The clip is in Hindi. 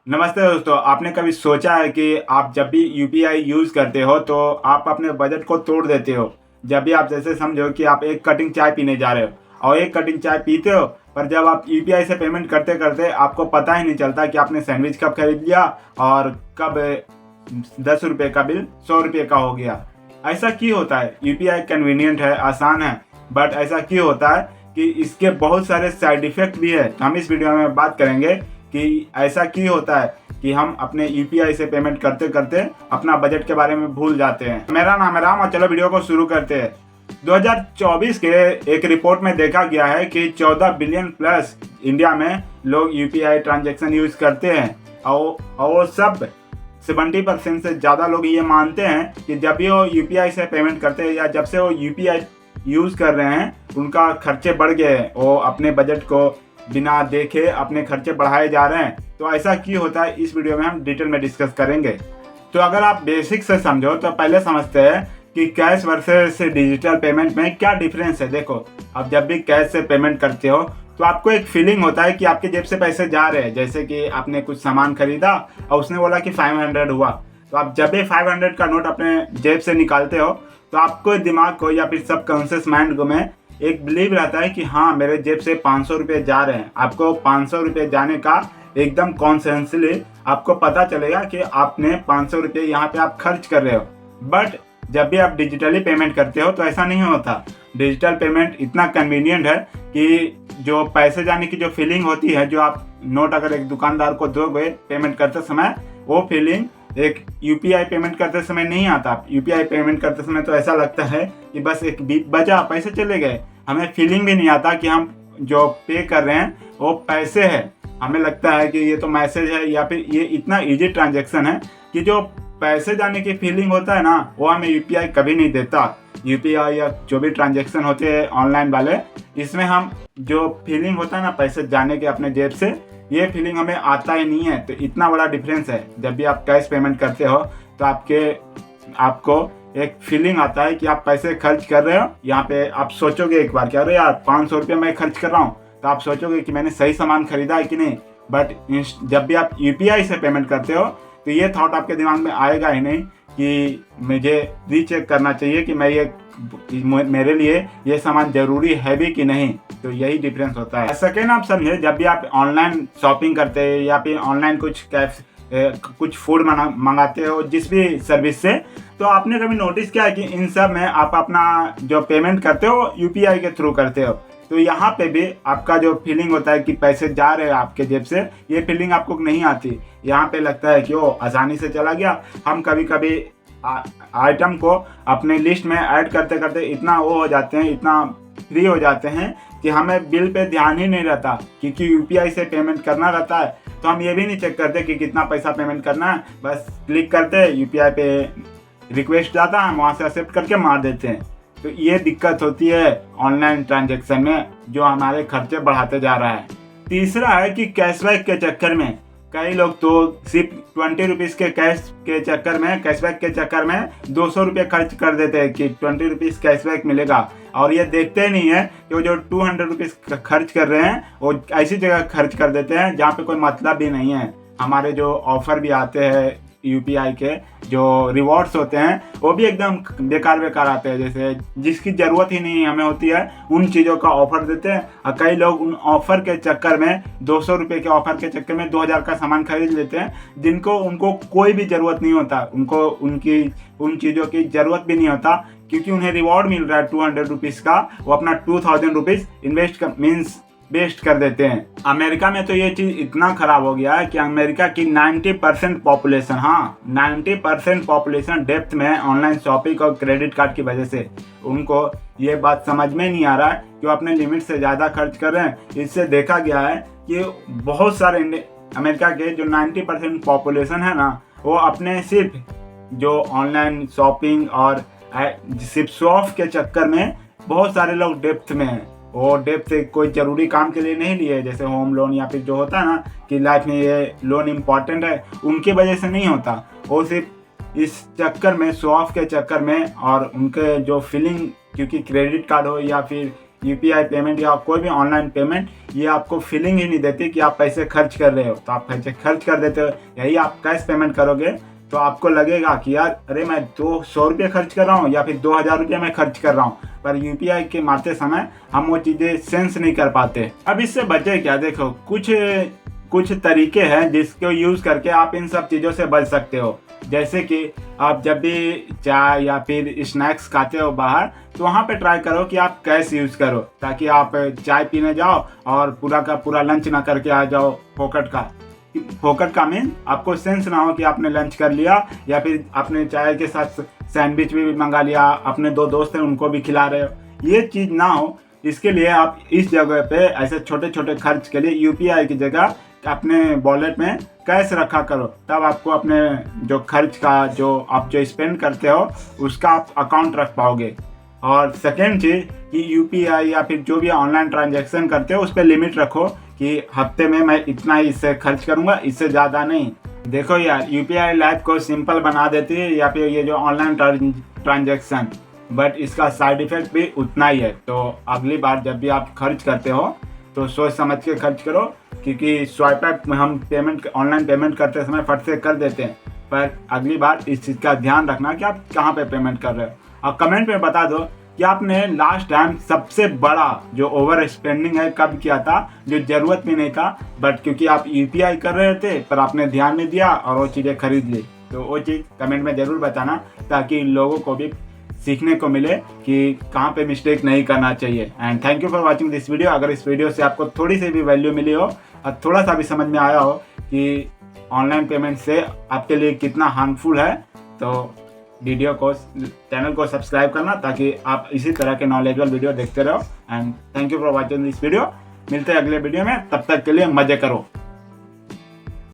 नमस्ते दोस्तों, आपने कभी सोचा है कि आप जब भी यूपीआई यूज़ करते हो तो आप अपने बजट को तोड़ देते हो। जब भी आप जैसे समझो कि आप एक कटिंग चाय पीने जा रहे हो और एक कटिंग चाय पीते हो, पर जब आप यूपीआई से पेमेंट करते करते आपको पता ही नहीं चलता कि आपने सैंडविच कब खरीद लिया और कब 10 रुपये का बिल 100 रुपये का हो गया। ऐसा क्यों होता है? यूपीआई कन्वीनियंट है, आसान है, बट ऐसा क्यों होता है कि इसके बहुत सारे साइड इफ़ेक्ट भी है। तो हम इस वीडियो में बात करेंगे कि ऐसा क्यों होता है कि हम अपने यूपीआई से पेमेंट करते करते अपना बजट के बारे में भूल जाते हैं। मेरा नाम है राम और चलो वीडियो को शुरू करते हैं। 2024 के एक रिपोर्ट में देखा गया है कि 14 बिलियन प्लस इंडिया में लोग यूपीआई ट्रांजैक्शन यूज करते हैं और सब 70% से ज़्यादा लोग ये मानते हैं कि जब भी वो यूपीआई से पेमेंट करते हैं या जब से वो यूपीआई यूज़ कर रहे हैं उनका खर्चे बढ़ गए हैं। वो अपने बजट को बिना देखे अपने खर्चे बढ़ाए जा रहे हैं। तो ऐसा क्यों होता है, इस वीडियो में हम डिटेल में डिस्कस करेंगे। तो अगर आप बेसिक से समझो तो पहले समझते हैं कि कैश वर्सेस डिजिटल पेमेंट में क्या डिफरेंस है। देखो, आप जब भी कैश से पेमेंट करते हो तो आपको एक फीलिंग होता है कि आपके जेब से पैसे जा रहे हैं। जैसे कि आपने कुछ सामान खरीदा और उसने बोला कि 500 हुआ, तो आप जब भी 500 का नोट अपने जेब से निकालते हो तो आपको दिमाग को या फिर सबकॉन्शियस माइंड को में एक बिलीव रहता है कि हाँ, मेरे जेब से 500 रुपये जा रहे हैं। आपको 500 रुपये जाने का एकदम कॉन्शियसली आपको पता चलेगा कि आपने 500 रुपये यहाँ पे आप खर्च कर रहे हो। बट जब भी आप डिजिटली पेमेंट करते हो तो ऐसा नहीं होता। डिजिटल पेमेंट इतना कन्वीनियंट है कि जो पैसे जाने की जो फीलिंग होती है, जो आप नोट अगर एक दुकानदार को दोगे पेमेंट करते समय, वो फीलिंग एक यूपीआई पेमेंट करते समय नहीं आता। यूपीआई पेमेंट करते समय तो ऐसा लगता है कि बस एक बीप बजा, पैसे चले गए। हमें फीलिंग भी नहीं आता कि हम जो पे कर रहे हैं वो पैसे है। हमें लगता है कि ये तो मैसेज है या फिर ये इतना इजी ट्रांजैक्शन है कि जो पैसे जाने की फीलिंग होता है ना, वो हमें यूपीआई कभी नहीं देता। यूपीआई या जो भी ट्रांजैक्शन होते हैं ऑनलाइन वाले, इसमें हम जो फीलिंग होता है ना पैसे जाने के अपने जेब से, ये फीलिंग हमें आता ही नहीं है। तो इतना बड़ा डिफरेंस है। जब भी आप कैश पेमेंट करते हो तो आपको एक फीलिंग आता है कि आप पैसे खर्च कर रहे हो। यहाँ पे आप सोचोगे एक बार कि अरे यार 500 रुपये मैं खर्च कर रहा हूँ, तो आप सोचोगे कि मैंने सही सामान खरीदा है कि नहीं। बट जब भी आप यूपीआई से पेमेंट करते हो तो ये थॉट आपके दिमाग में आएगा ही नहीं कि मुझे रीचेक करना चाहिए कि मेरे लिए ये सामान ज़रूरी है भी कि नहीं। तो यही डिफरेंस होता है। सेकेंड, आप समझे, जब भी आप ऑनलाइन शॉपिंग करते हैं या फिर ऑनलाइन कुछ फूड मंगाते हो जिस भी सर्विस से, तो आपने कभी नोटिस किया है कि इन सब में आप अपना जो पेमेंट करते हो यूपीआई के थ्रू करते हो। तो यहाँ पे भी आपका जो फीलिंग होता है कि पैसे जा रहे हैं आपके जेब से, ये फीलिंग आपको नहीं आती। यहाँ पे लगता है कि वो आसानी से चला गया। हम कभी कभी आइटम को अपने लिस्ट में ऐड करते करते इतना वो हो जाते हैं, इतना फ्री हो जाते हैं कि हमें बिल पे ध्यान ही नहीं रहता, क्योंकि यूपीआई से पेमेंट करना रहता है। तो हम ये भी नहीं चेक करते कि कितना पैसा पेमेंट करना है, बस क्लिक करते हैं, यूपीआई पे रिक्वेस्ट जाता है, हम वहाँ से एक्सेप्ट करके मार देते हैं। तो ये दिक्कत होती है ऑनलाइन ट्रांजैक्शन में, जो हमारे खर्चे बढ़ाते जा रहा है। तीसरा है कि कैशबैक के चक्कर में कई लोग तो सिर्फ 20 रुपीज़ के कैशबैक के चक्कर में 200 रुपये खर्च कर देते हैं कि 20 रुपीज़ कैशबैक मिलेगा। और ये देखते नहीं है कि वो जो 200 रुपीज़ खर्च कर रहे हैं वो ऐसी जगह खर्च कर देते हैं जहाँ पे कोई मतलब भी नहीं है। हमारे जो ऑफ़र भी आते हैं यूपीआई के, जो रिवॉर्ड्स होते हैं, वो भी एकदम बेकार आते हैं। जैसे जिसकी ज़रूरत ही नहीं हमें होती है उन चीज़ों का ऑफ़र देते हैं। और कई लोग उन ऑफ़र के चक्कर में 200 रुपये के ऑफ़र के चक्कर में 2000 का सामान खरीद लेते हैं, जिनको उनको कोई भी ज़रूरत नहीं होता। उनको उन चीज़ों की ज़रूरत भी नहीं होता, क्योंकि उन्हें रिवॉर्ड मिल रहा है 200 रुपीज़ का। वो अपना 2000 रुपीज़ वेस्ट कर देते हैं। अमेरिका में तो ये चीज़ इतना ख़राब हो गया है कि अमेरिका की 90% पॉपुलेशन, 90% पॉपुलेशन डेप्थ में ऑनलाइन शॉपिंग और क्रेडिट कार्ड की वजह से। उनको ये बात समझ में नहीं आ रहा है कि वो अपने लिमिट से ज़्यादा खर्च कर रहे हैं। इससे देखा गया है कि बहुत सारे अमेरिका के जो 90% पॉपुलेशन है ना, वो अपने सिर्फ जो ऑनलाइन शॉपिंग और सिर्फ शो ऑफ के चक्कर में बहुत सारे लोग डेप्थ में हैं। वो डेप्थ से कोई ज़रूरी काम के लिए नहीं लिए, जैसे होम लोन या फिर जो होता है ना कि लाइफ में ये लोन इम्पॉर्टेंट है, उनके वजह से नहीं होता। वो सिर्फ इस चक्कर में, शो ऑफ के चक्कर में, और उनके जो फीलिंग, क्योंकि क्रेडिट कार्ड हो या फिर यूपीआई पेमेंट या कोई भी ऑनलाइन पेमेंट ये आपको फीलिंग ही नहीं देती कि आप पैसे खर्च कर रहे हो। तो आप पैसे खर्च कर देते हो। यही आप कैश पेमेंट करोगे तो आपको लगेगा कि यार अरे मैं 200 रुपये खर्च कर रहा हूँ या फिर 2000 रुपये मैं खर्च कर रहा हूँ, पर यूपीआई के मारते समय हम वो चीज़ें सेंस नहीं कर पाते। अब इससे बचे क्या, देखो कुछ तरीके हैं जिसको यूज़ करके आप इन सब चीज़ों से बच सकते हो। जैसे कि आप जब भी चाय या फिर स्नैक्स खाते हो बाहर, तो वहाँ पे ट्राई करो कि आप कैश यूज़ करो, ताकि आप चाय पीने जाओ और पूरा का पूरा लंच ना करके आ जाओ फोकट का मीन आपको सेंस ना हो कि आपने लंच कर लिया या फिर आपने चाय के साथ सैंडविच भी मंगा लिया, अपने 2 दोस्त हैं उनको भी खिला रहे हो। ये चीज़ ना हो, इसके लिए आप इस जगह पे ऐसे छोटे छोटे खर्च के लिए यूपीआई की जगह अपने वॉलेट में कैश रखा करो। तब आपको अपने जो खर्च का जो स्पेंड करते हो उसका आप अकाउंट रख पाओगे। और सेकेंड चीज़ कि यूपीआई या फिर जो भी ऑनलाइन ट्रांजैक्शन करते हो उस पर लिमिट रखो कि हफ्ते में मैं इतना ही इससे खर्च करूँगा, इससे ज़्यादा नहीं। देखो यार, यूपीआई लाइफ को सिंपल बना देती है या फिर ये जो ऑनलाइन ट्रांजैक्शन, बट इसका साइड इफ़ेक्ट भी उतना ही है। तो अगली बार जब भी आप खर्च करते हो तो सोच समझ के खर्च करो, क्योंकि स्वाइप ऐप में हम ऑनलाइन पेमेंट करते समय फट से कर देते हैं, पर अगली बार इस चीज़ का ध्यान रखना कि आप कहाँ पे पेमेंट कर रहे हो। और कमेंट में बता दो कि आपने लास्ट टाइम सबसे बड़ा जो ओवर स्पेंडिंग है कब किया था, जो ज़रूरत भी नहीं था, बट क्योंकि आप यूपीआई कर रहे थे पर आपने ध्यान नहीं दिया और वो चीज़ें खरीद ली। तो वो चीज़ कमेंट में ज़रूर बताना, ताकि लोगों को भी सीखने को मिले कि कहाँ पे मिस्टेक नहीं करना चाहिए। And thank you for watching this video. अगर इस वीडियो से आपको थोड़ी सी भी वैल्यू मिली हो और थोड़ा सा भी समझ में आया हो कि ऑनलाइन पेमेंट से आपके लिए कितना हार्मफुल है, तो चैनल को सब्सक्राइब करना, ताकि आप इसी तरह के नॉलेजेबल वीडियो देखते रहो। And thank you for watching this video. मिलते हैं अगले वीडियो में, तब तक के लिए मजे करो।